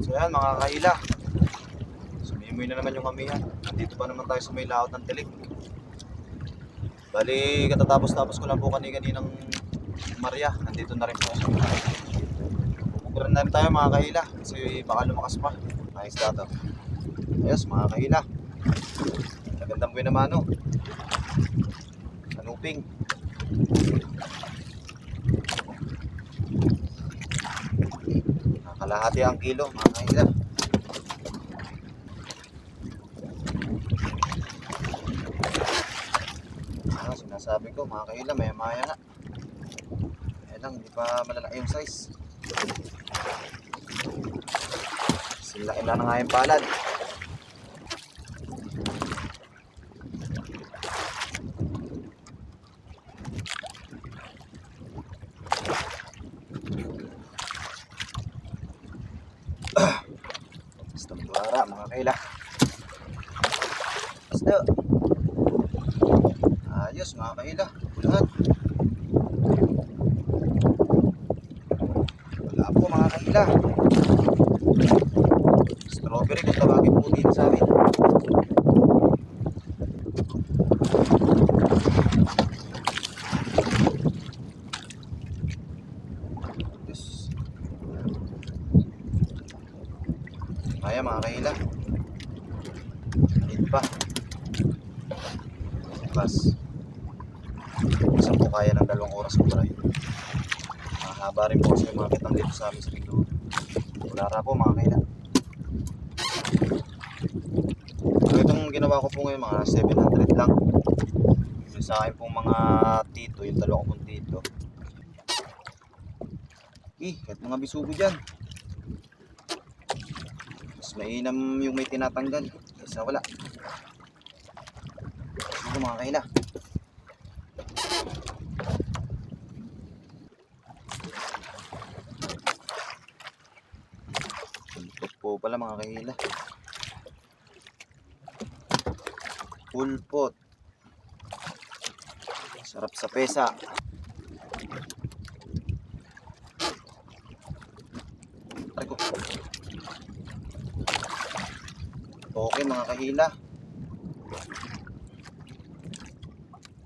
So yan mga kahila, sumimoy na naman yung amihan. Nandito pa naman tayo sa may laot ng tilik. Bali katatapos-tapos ko lang po kaninang Maria. Nandito na rin po sa pupukuran na rin tayo mga kahila kasi baka lumakas pa. Ayos dato. Ayos mga kahila, nagandang buhay naman o kanuping. Nakalahati ang kilo mga kahila. Sinasabi ko mga kahila, maya maya na. Ayan lang, hindi pa malalaki yung size. Silaki na nga yung palad. Basta buwara mga kahila. Basta ayos mga kahila, bulahan. Wala po mga kahila. Strawberry kung tawagin po dito sa amin. Yes. Kaya mga kahila. Hindi pa. Bas. Isa po kaya ng 2 oras ko tayo. Mahaba rin po kasi yung mga kitang dito sa amin sa Mindoro. Wala po mga kahila. So itong ginawa ko po ngayon mga 700 lang. Yung sa akin pong mga tito, yung 2 kong tito. Kahit mga bisugo dyan. Mas mainam yung may tinatanggal kaysa wala. Ito mga kahila. Pulpot po pala mga kahila. Pulpot. Sarap sa pesa. Okay mga kahila.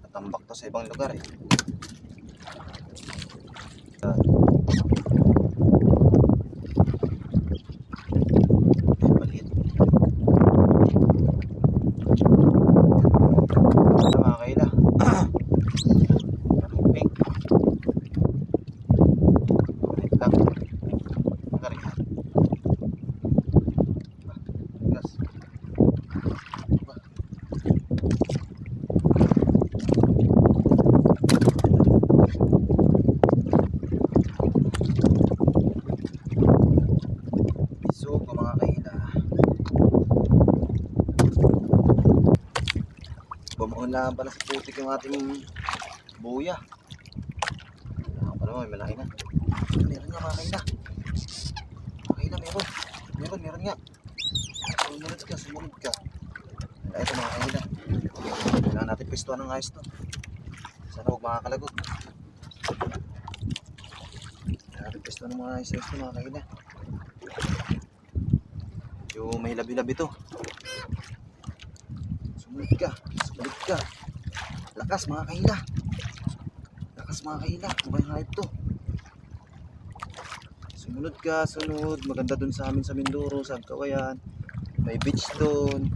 Natambak to sa ibang lugar eh. Maliit. Ito mga kahila. Pink. Maliit lang. Magarihan. Gas. Bisugo mga kahila. Bumuulan pala sa putik yung ating buya. Ako pa naman, may malaki na. Meron nga mga kahila. Mga kahila, meron nga. Sumunod ka. Ito mga kahila. Kailangan natin pistuan ng ayos to. Sana huwag makakalagot. Kailangan natin pistuan ng mga ayos to mga kahila. Yung may labi-labi to. Sumunod ka. Lakas mga kahila. Ano ba yung hype to? Sumunod ka. Maganda dun sa amin sa Mindoro, sa Kawayan. May beach doon.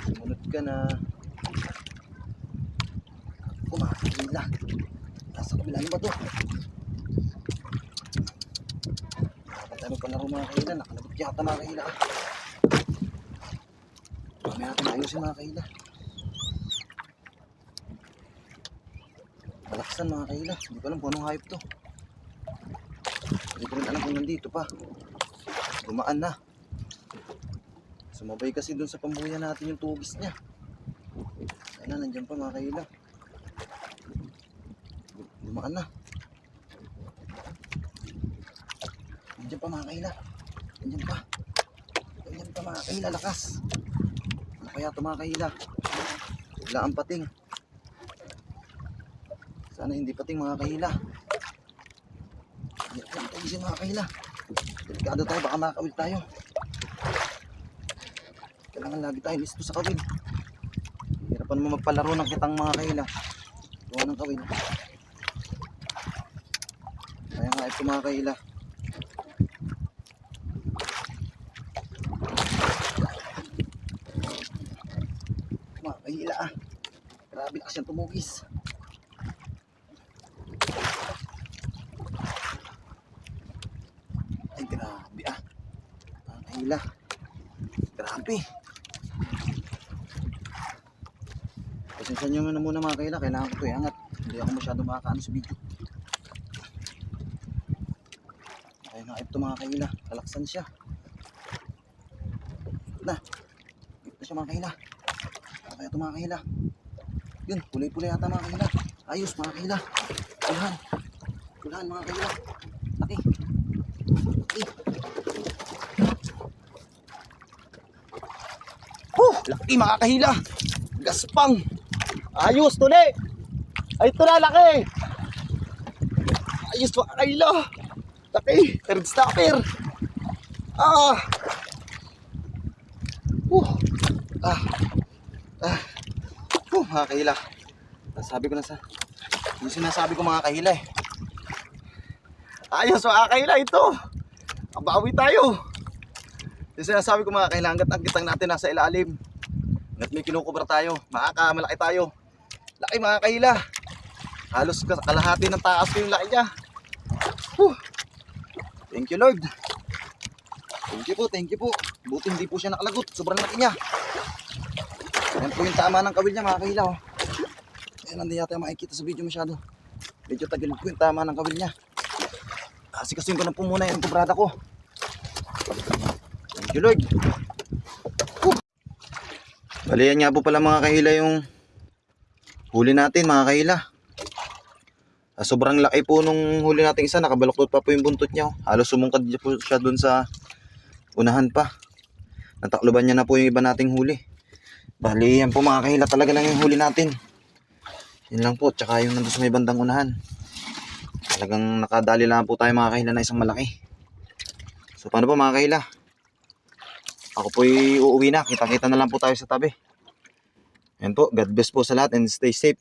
Sumunod ka na. Mga kahila. Nasa kabila, ano ba to? Ano pa na rin mga kahila. Nakalagot yata mga kahila. May natin ayusin mga kahila. Malaksan mga kahila. Hindi ko alam kung anong hype to. Hindi ko rin alam kung nandito pa. Dumaan na. Sumabay kasi dun sa pambuya natin yung tubis niya. Sana nandiyan pa mga kahila. Dumaan na. Nandiyan pa mga kahila. Nandiyan pa mga kahila. Lakas. Ano kaya ito mga kahila? Wala ang pating. Sana hindi pating mga kahila. Hindi lang tayo mga kahila. Delikado tayo, baka makakawil tayo. Kailangan lagi tayo listo sa kawil. Hirapan mo magpalaro ng kitang mga kahila. Gawa ng kawil. Kaya nga ito mga kahila. Mga kahila ah. Grabe na siyang tumugis. Ay grabe ah. Mga kahila. Grabe. Pasensya nyo na muna mga kahila. Kailangan ko ito iangat. Hindi ako masyado makakaano sa video. Kaya nga ito mga kahila. Kalaksan siya. Ito siya mga kahila. Kaya ito mga kahila. Yun, pulay-pulay yata mga kahila. Ayos mga kahila. Kulahan. Kulahan mga kahila. Laki. Laki. Laki mga kahila. Gaspang. Ayos, tuli. Ay, ito na, laki. Ayos mga kahila. Laki. Third stopper. Mga kahila. Sabi ko na sa yung sinasabi ko mga kahila eh. Ayos mga kahila ito. Kabawi tayo. Yung sinasabi ko mga kahila, hanggat ang kitang natin nasa ilalim. Hanggat may kinukubra tayo, makakamalaki tayo. Laki mga kahila. Halos kalahati ng taas ko yung laki niya. Thank you Lord. Thank you po. Buti hindi po siya nakalagot. Sobrang laki niya. Yan po yung tama ng kawil niya mga kahila. Ayan, hindi yata makikita sa video masyado. Medyo tagilid po yung tama ng kawil niya. Kasi ko na po muna yung kubrada ko. Thank you Lord. Bali yan nga po pala mga kahila yung huli natin mga kahila. Sobrang laki po nung huli natin isa. Nakabaluktot pa po yung buntot niya. Halos sumungkad po siya dun sa unahan pa. Natakloban niya na po yung iba nating huli. Bali, yan po mga kahila talaga lang yung huli natin. Yun lang po, tsaka yung nandun sa may bandang unahan. Talagang nakadali lang po tayo mga kahila na isang malaki. So paano po mga kahila? Ako po'y uuwi na, kita-kita na lang po tayo sa tabi. Yan po, God bless po sa lahat and stay safe.